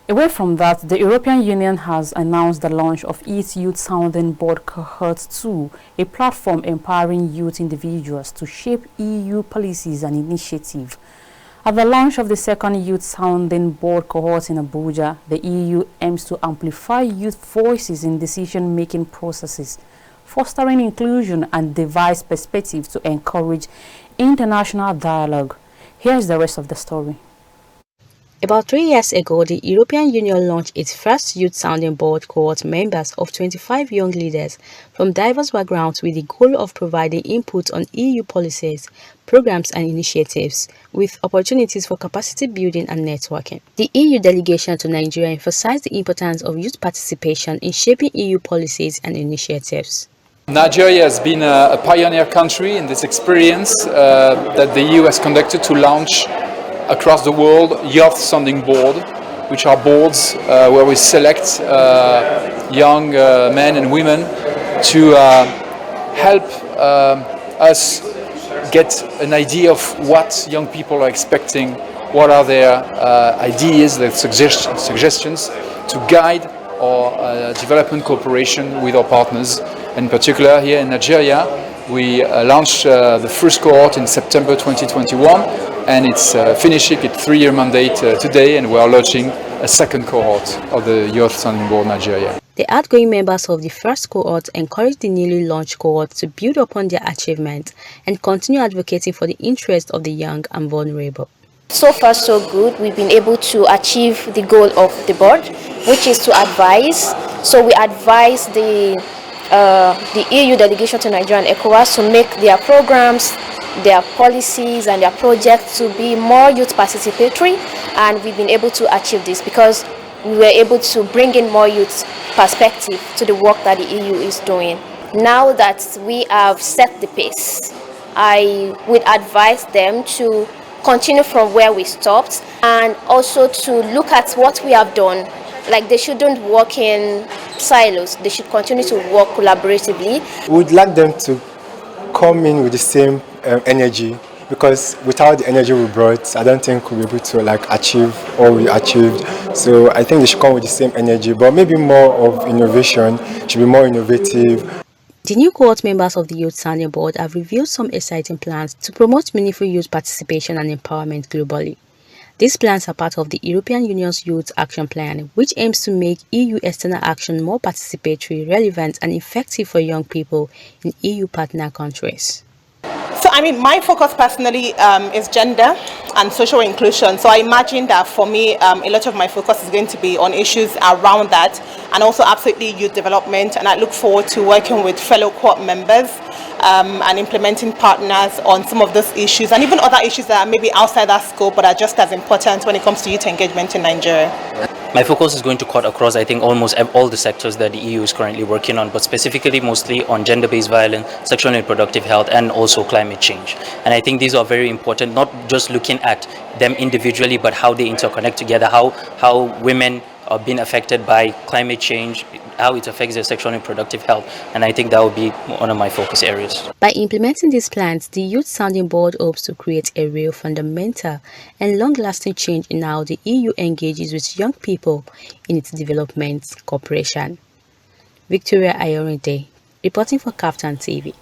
Away from that, the European Union has announced the launch of its youth sounding board Cohort2, a platform empowering youth individuals to shape EU policies and initiatives. At the launch of the second youth sounding board cohort in Abuja, the EU aims to amplify youth voices in decision-making processes, fostering inclusion and diverse perspectives to encourage international dialogue. Here's the rest of the story. About 3 years ago, the European Union launched its first youth sounding board cohort members of 25 young leaders from diverse backgrounds with the goal of providing input on EU policies, programs and initiatives, with opportunities for capacity building and networking. The EU delegation to Nigeria emphasized the importance of youth participation in shaping EU policies and initiatives. Nigeria has been a pioneer country in this experience that the EU has conducted to launch across the world youth sounding board, which are boards where we select young men and women to help us get an idea of what young people are expecting, what are their ideas, their suggestions to guide our development cooperation with our partners. In particular, here in Nigeria, we launched the first cohort in September 2021, and it's finishing its 3-year mandate today, and we are launching a second cohort of the Youth Sounding Board Nigeria. The outgoing members of the first cohort encouraged the newly launched cohort to build upon their achievements and continue advocating for the interests of the young and vulnerable. So far, so good. We've been able to achieve the goal of the board, which is to advise. So we advise the EU delegation to Nigeria and ECOWAS to make their programs, their policies and their projects to be more youth participatory, and we've been able to achieve this because we were able to bring in more youth perspective to the work that the EU is doing. Now that we have set the pace, I would advise them to continue from where we stopped and also to look at what we have done. Like, they shouldn't work in silos, they should continue to work collaboratively. We'd like them to come in with the same energy, because without the energy we brought, I don't think we'll be able to achieve all we achieved. So I think they should come with the same energy, but maybe more of innovation, should be more innovative. The new cohort members of the Youth Sounding Board have revealed some exciting plans to promote meaningful youth participation and empowerment globally. These plans are part of the European Union's Youth Action Plan, which aims to make EU external action more participatory, relevant and effective for young people in EU partner countries. So, my focus personally is gender and social inclusion. So I imagine that for me, a lot of my focus is going to be on issues around that, and also absolutely youth development. And I look forward to working with fellow cohort members and implementing partners on some of those issues, and even other issues that are maybe outside that scope, but are just as important when it comes to youth engagement in Nigeria. My focus is going to cut across, I think, almost all the sectors that the EU is currently working on, but specifically mostly on gender-based violence, sexual and reproductive health, and also climate change. And I think these are very important, not just looking at them individually, but how they interconnect together, how women are being affected by climate change, how it affects their sexual and reproductive health. And I think that will be one of my focus areas. By implementing these plans, the Youth Sounding Board hopes to create a real, fundamental and long-lasting change in how the EU engages with young people in its development cooperation. Victoria Ayorinde, reporting for KAFTAN TV.